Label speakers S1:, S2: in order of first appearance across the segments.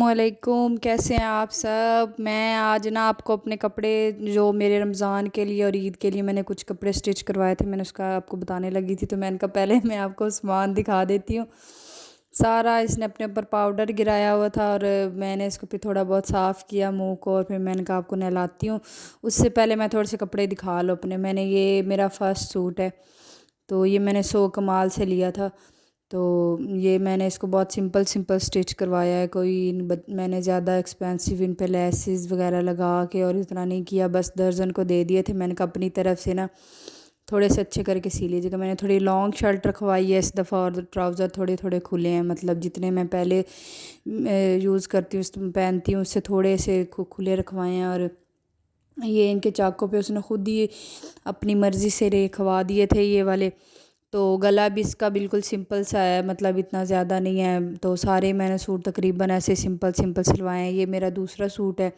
S1: अस्सलामुअलैकुम, कैसे हैं आप सब। मैं आज ना आपको अपने कपड़े जो मेरे रमज़ान के लिए और ईद के लिए मैंने कुछ कपड़े स्टिच करवाए थे, मैंने उसका आपको बताने लगी थी। तो मैंने कहा पहले मैं आपको सामान दिखा देती हूँ। सारा इसने अपने ऊपर पाउडर गिराया हुआ था और मैंने इसको फिर थोड़ा बहुत साफ़ किया मुंह को, और फिर मैंने कहा आपको नहलाती हूँ। उससे पहले मैं थोड़े से कपड़े दिखा लो अपने। मैंने ये मेरा फ़र्स्ट सूट है, तो ये मैंने सो कमाल से लिया था। तो ये मैंने इसको बहुत सिंपल सिंपल स्टिच करवाया है। मैंने ज़्यादा एक्सपेंसिव इन पे लेसेस वगैरह लगा के और इतना नहीं किया, बस दर्जन को दे दिए थे। मैंने कहा अपनी तरफ से ना थोड़े से अच्छे करके सी लीजिएगा। मैंने थोड़ी लॉन्ग शर्ट रखवाई है इस दफ़ा, और ट्राउज़र थोड़े थोड़े खुले हैं, मतलब जितने मैं पहले यूज़ करती हूँ पहनती हूँ उससे थोड़े से खुले रखवाए हैं। और ये इनके चाकों पे उसने खुद ही अपनी मर्ज़ी से रेखवा दिए थे ये वाले। तो गला भी इसका बिल्कुल सिंपल सा है, मतलब इतना ज़्यादा नहीं है। तो सारे मैंने सूट तकरीबन ऐसे सिंपल सिंपल सिलवाए हैं। ये मेरा दूसरा सूट है,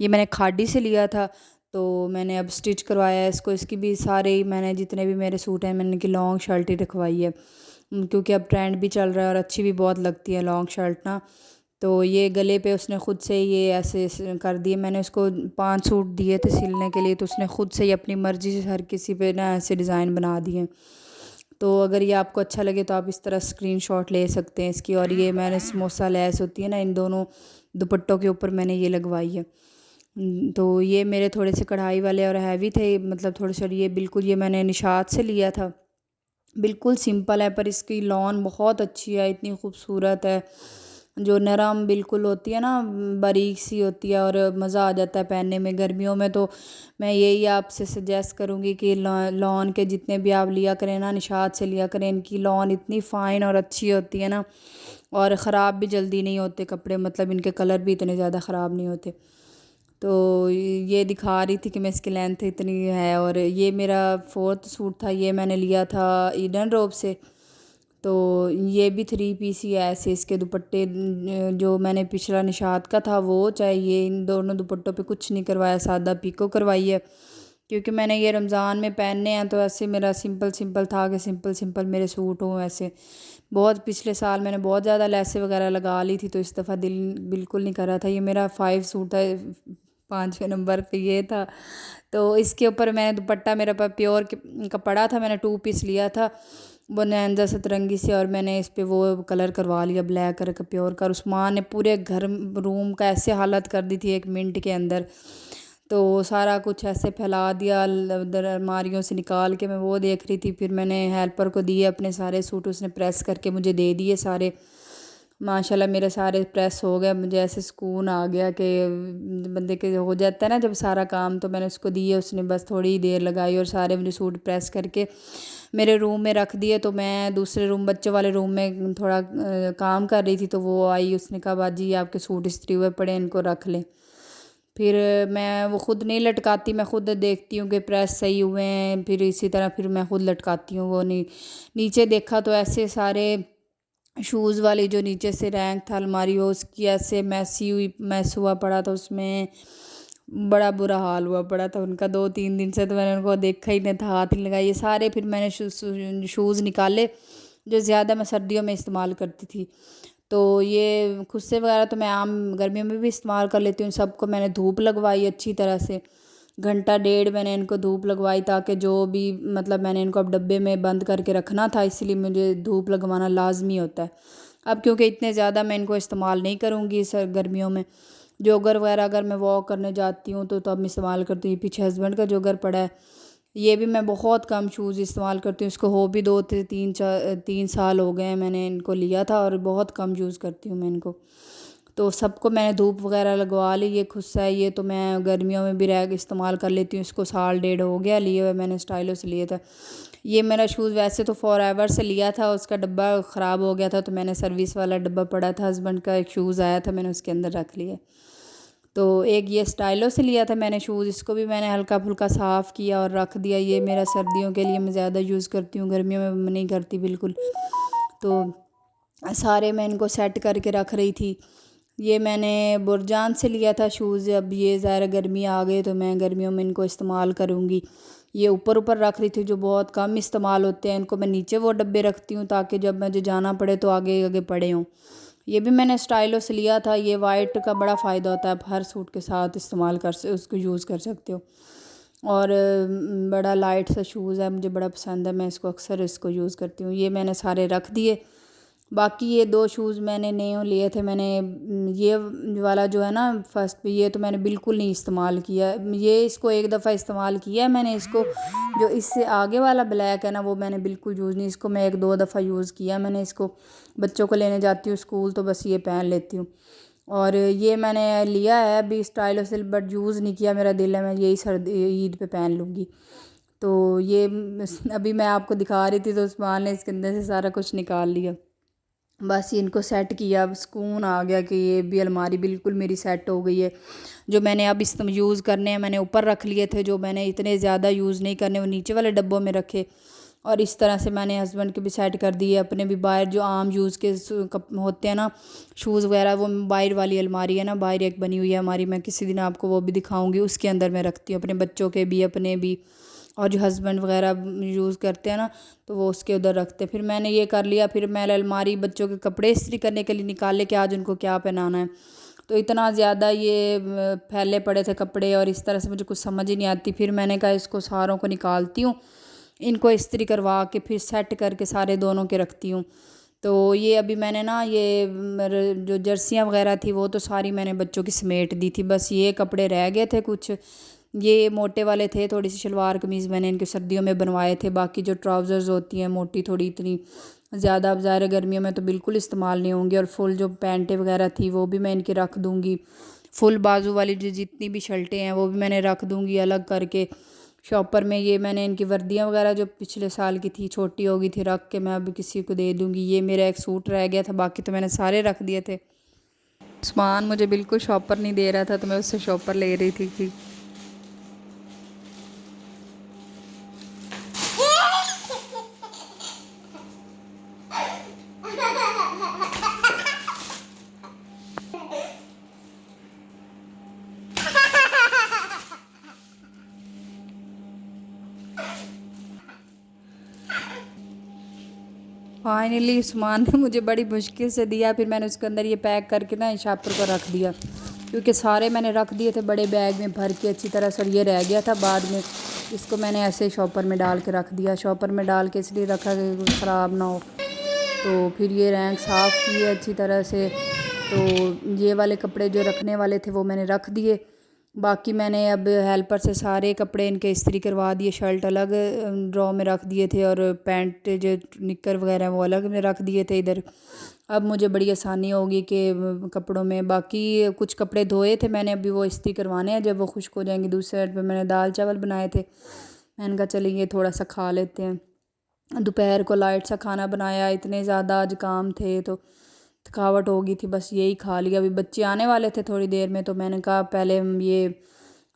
S1: ये मैंने खादी से लिया था। तो मैंने अब स्टिच करवाया है इसको। इसकी भी सारे ही मैंने जितने भी मेरे सूट हैं मैंने इनकी लॉन्ग शर्ट ही रखवाई है, क्योंकि अब ट्रेंड भी चल रहा है और अच्छी भी बहुत लगती है लॉन्ग शर्ट ना। तो ये गले पे उसने ख़ुद से ये ऐसे कर दिए। मैंने उसको 5 सूट दिए थे सिलने के लिए, तो उसने ख़ुद से ही अपनी मर्ज़ी से हर किसी पे ना ऐसे डिज़ाइन बना दिए। तो अगर ये आपको अच्छा लगे तो आप इस तरह स्क्रीनशॉट ले सकते हैं इसकी। और ये मैंने समोसा लेस होती है ना, इन दोनों दुपट्टों के ऊपर मैंने ये लगवाई है। तो ये मेरे थोड़े से कढ़ाई वाले और हैवी थे, मतलब थोड़े से। ये बिल्कुल ये मैंने निशात से लिया था। बिल्कुल सिंपल है पर इसकी लॉन बहुत अच्छी है, इतनी खूबसूरत है। जो नरम बिल्कुल होती है ना, बारीक सी होती है, और मज़ा आ जाता है पहनने में। गर्मियों में तो मैं यही आपसे सजेस्ट करूँगी कि लॉन के जितने भी आप लिया करें ना, निशात से लिया करें। इनकी लॉन इतनी फ़ाइन और अच्छी होती है ना, और ख़राब भी जल्दी नहीं होते कपड़े, मतलब इनके कलर भी इतने ज़्यादा ख़राब नहीं होते। तो ये दिखा रही थी कि मैं इसकी लेंथ इतनी है। और ये मेरा फोर्थ सूट था, ये मैंने लिया था ईडन रोब से। तो ये भी 3 पीस ही है ऐसे। इसके दुपट्टे जो मैंने पिछला निशात का था वो चाहिए, इन दोनों दुपट्टों पे कुछ नहीं करवाया, सादा पिको करवाई है, क्योंकि मैंने ये रमज़ान में पहनने हैं। तो ऐसे मेरा सिंपल सिंपल था कि सिंपल सिंपल मेरे सूट हों ऐसे। बहुत पिछले साल मैंने बहुत ज़्यादा लेसें वगैरह लगा ली थी, तो इस दफ़ा दिल बिल्कुल नहीं कर रहा था। ये मेरा 5 सूट था, 5वें नंबर पे ये था। तो इसके ऊपर मैंने दुपट्टा मेरा पास प्योर का पड़ा था, मैंने 2 पीस लिया था वो नैंजा सतरंगी से, और मैंने इस पे वो कलर करवा लिया ब्लैक कलर का प्योर का। और उस्मान ने पूरे घर रूम का ऐसे हालत कर दी थी 1 मिनट के अंदर। तो सारा कुछ ऐसे फैला दिया उधर अलमारियों से निकाल के, मैं वो देख रही थी। फिर मैंने हेल्पर को दिए अपने सारे सूट, उसने प्रेस करके मुझे दे दिए सारे। माशाल्लाह मेरे सारे प्रेस हो गए। मुझे ऐसे सुकून आ गया कि बंदे के हो जाता है ना जब सारा काम। तो मैंने उसको दिए, उसने बस थोड़ी ही देर लगाई और सारे मुझे सूट प्रेस करके मेरे रूम में रख दिए। तो मैं दूसरे रूम, बच्चों वाले रूम में थोड़ा काम कर रही थी। तो वो आई, उसने कहा बाजी आपके सूट इस्त्री हुए पड़े, इनको रख लें। फिर मैं वो ख़ुद नहीं लटकाती, मैं ख़ुद देखती हूँ कि प्रेस सही हुए हैं, फिर इसी तरह फिर मैं ख़ुद लटकाती हूँ। वो नहीं, नीचे देखा तो ऐसे सारे शूज़ वाली जो नीचे से रैंक था अलमारी, वो उसकी ऐसे मैस हुआ पड़ा था उसमें। बड़ा बुरा हाल हुआ पड़ा था उनका 2-3 दिन से। तो मैंने उनको देखा ही नहीं था, हाथ ही लगाया। ये सारे फिर मैंने शूज़ निकाले जो ज़्यादा मैं सर्दियों में इस्तेमाल करती थी। तो ये खुस्से वगैरह तो मैं आम गर्मियों में भी इस्तेमाल कर लेती हूँ। सबको मैंने धूप लगवाई अच्छी तरह से, घंटा डेढ़ मैंने इनको धूप लगवाई, ताकि जो भी, मतलब मैंने इनको अब डब्बे में बंद करके रखना था, इसलिए मुझे धूप लगवाना लाजमी होता है। अब क्योंकि इतने ज़्यादा मैं इनको इस्तेमाल नहीं करूँगी इस गर्मियों में। जोगर वगैरह अगर मैं वॉक करने जाती हूँ तो तब इस्तेमाल करती हूँ। पीछे हस्बैंड का जोगर पड़ा है, ये भी मैं बहुत कम शूज़ इस्तेमाल करती हूँ। इसको हो भी 2 से 3 साल हो गए हैं मैंने इनको लिया था, और बहुत कम यूज़ करती हूँ मैं इनको। तो सबको मैंने धूप वगैरह लगवा ली। ये खुस्सा है, ये तो मैं गर्मियों में भी रैग इस्तेमाल कर लेती हूँ। इसको साल डेढ़ हो गया लिए हुए, मैंने स्टाइलो से लिया था। ये मेरा शूज़ वैसे तो फॉरएवर से लिया था, उसका डब्बा ख़राब हो गया था, तो मैंने सर्विस वाला डब्बा पड़ा था, हस्बैंड का एक शूज़ आया था, मैंने उसके अंदर रख लिया। तो एक ये स्टाइलो से लिया था मैंने शूज़, इसको भी मैंने हल्का फुल्का साफ़ किया और रख दिया। ये मेरा सर्दियों के लिए मैं ज़्यादा यूज़ करती हूँ, गर्मियों में मैं नहीं करती बिल्कुल। तो सारे मैं इनको सेट करके रख रही थी। ये मैंने बुरजान से लिया था शूज़। अब ये ज़ाहिर गर्मी आ गई तो मैं गर्मियों में इनको इस्तेमाल करूँगी। ये ऊपर ऊपर रख रही थी जो बहुत कम इस्तेमाल होते हैं, इनको मैं नीचे वो डब्बे रखती हूँ ताकि जब मुझे जाना पड़े तो आगे आगे पड़े हों। ये भी मैंने स्टाइलो से लिया था। ये वाइट का बड़ा फ़ायदा होता है, आप हर सूट के साथ इस्तेमाल कर उसको यूज़ कर सकते हो। और बड़ा लाइट सा शूज़ है, मुझे बड़ा पसंद है, मैं इसको अक्सर इसको यूज़ करती हूँ। ये मैंने सारे रख दिए। बाकी ये 2 शूज़ मैंने नए लिए थे। मैंने ये वाला जो है ना फर्स्ट पे, ये तो मैंने बिल्कुल नहीं इस्तेमाल किया। ये इसको एक दफ़ा इस्तेमाल किया है मैंने। इसको जो इससे आगे वाला ब्लैक है ना, वो मैंने बिल्कुल यूज़ नहीं, इसको मैं 1-2 दफ़ा यूज़ किया मैंने। इसको बच्चों को लेने जाती हूँ स्कूल तो बस ये पहन लेती हूँ। और ये मैंने लिया है अभी स्टाइलो से, बट यूज़ नहीं किया। मेरा दिल है मैं यही सर्दी ईद पे पहन लूँगी। तो ये अभी मैं आपको दिखा रही थी तो उस्मान ने इसके अंदर से सारा कुछ निकाल लिया। बस ये इनको सेट किया, अब सुकून आ गया कि ये भी अलमारी बिल्कुल मेरी सेट हो गई है। जो मैंने अब इस यूज़ करने हैं मैंने ऊपर रख लिए थे, जो मैंने इतने ज़्यादा यूज़ नहीं करने वो नीचे वाले डब्बों में रखे। और इस तरह से मैंने हस्बैंड के भी सेट कर दिए, अपने भी। बाहर जो आम यूज़ के होते हैं ना शूज़ वगैरह, वो बाहर वाली अलमारी है ना, बाहर एक बनी हुई है हमारी, मैं किसी दिन आपको वो भी दिखाऊंगी। उसके अंदर मैं रखती हूँ अपने बच्चों के भी, अपने भी, और जो हस्बैंड वगैरह यूज़ करते हैं ना तो वो उसके उधर रखते हैं। फिर मैंने ये कर लिया। फिर मैं अलमारी बच्चों के कपड़े इस्त्री करने के लिए निकाल ले कि आज उनको क्या पहनाना है। तो इतना ज़्यादा ये फैले पड़े थे कपड़े, और इस तरह से मुझे कुछ समझ ही नहीं आती। फिर मैंने कहा इसको सारों को निकालती हूँ, इनको इस्त्री करवा के फिर सेट करके सारे दोनों के रखती हूँ। तो ये अभी मैंने ना ये मेरे जो जर्सियाँ वगैरह थी वो तो सारी मैंने बच्चों की समेट दी थी। बस ये कपड़े रह गए थे कुछ, ये मोटे वाले थे। थोड़ी सी शलवार कमीज़ मैंने इनके सर्दियों में बनवाए थे। बाकी जो ट्राउज़र्स होती हैं मोटी थोड़ी, इतनी ज़्यादा अब ज़ाहिर गर्मियों में तो बिल्कुल इस्तेमाल नहीं होंगी। और फुल जो पैंटें वगैरह थी वो भी मैं इनकी रख दूँगी। फुल बाजू वाली जो जितनी भी शर्टें हैं वो भी मैंने रख दूँगी अलग करके शॉपर में। ये मैंने इनकी वर्दियाँ वगैरह जो पिछले साल की थी, छोटी हो गई थी, रख के मैं अभी किसी को दे दूँगी। ये मेरा एक सूट रह गया था, बाकी तो मैंने सारे रख दिए थे। उस्मान मुझे बिल्कुल शॉपर नहीं दे रहा था तो मैं उससे शॉपर ले रही थी। फाइनली उस्मान ने मुझे बड़ी मुश्किल से दिया। फिर मैंने उसके अंदर ये पैक करके ना शॉपर को रख दिया, क्योंकि सारे मैंने रख दिए थे बड़े बैग में भर के अच्छी तरह से। और ये रह गया था बाद में, इसको मैंने ऐसे शॉपर में डाल के रख दिया। शॉपर में डाल के इसलिए रखा कि ख़राब ना हो। तो फिर ये रैंक साफ़ किए अच्छी तरह से। तो ये वाले कपड़े जो रखने वाले थे वो मैंने रख दिए। बाकी मैंने अब हेल्पर से सारे कपड़े इनके इस्त्री करवा दिए। शर्ट अलग ड्रॉ में रख दिए थे, और पैंट जो निक्कर वगैरह वो अलग में रख दिए थे इधर। अब मुझे बड़ी आसानी होगी कि कपड़ों में। बाकी कुछ कपड़े धोए थे मैंने, अभी वो इस्त्री करवाने हैं। जब वो खुश्क हो जाएंगे, दूसरे साइड पे मैंने दाल चावल बनाए थे, मैंने कहा चलेंगे थोड़ा सा खा लेते हैं। दोपहर को लाइट सा खाना बनाया, इतने ज़्यादा आज काम थे तो थकावट हो गई थी, बस यही खा लिया। अभी बच्चे आने वाले थे थोड़ी देर में, तो मैंने कहा पहले ये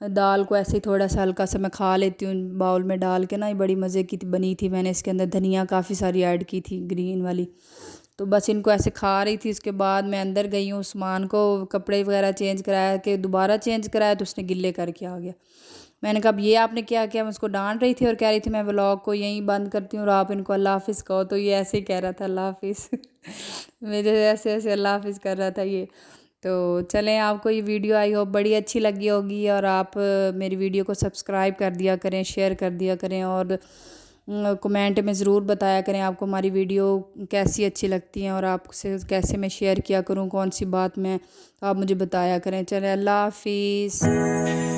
S1: दाल को ऐसे ही थोड़ा सा हल्का सा मैं खा लेती हूँ बाउल में डाल के ना। ये बड़ी मज़े की बनी थी, मैंने इसके अंदर धनिया काफ़ी सारी ऐड की थी ग्रीन वाली। तो बस इनको ऐसे खा रही थी। उसके बाद मैं अंदर गई हूँ, उस्मान को कपड़े वगैरह चेंज कराया, कि दोबारा चेंज कराया तो उसने गिल्ले करके आ गया। मैंने कहा अब ये आपने क्या किया। मैं उसको डांट रही थी और कह रही थी मैं व्लॉग को यहीं बंद करती हूँ और आप इनको अल्लाह हाफिज़ कहो। तो ये ऐसे ही कह रहा था अल्लाह हाफिज़ मेरे ऐसे ऐसे अल्लाह हाफिज़ कर रहा था ये। तो चलें, आपको ये वीडियो आई हो बड़ी अच्छी लगी होगी, और आप मेरी वीडियो को सब्सक्राइब कर दिया करें, शेयर कर दिया करें, और कमेंट में ज़रूर बताया करें आपको हमारी वीडियो कैसी अच्छी लगती हैं, और आपसे कैसे मैं शेयर किया करूँ, कौन सी बात में, तो आप मुझे बताया करें। चलें, अल्लाह हाफिज़।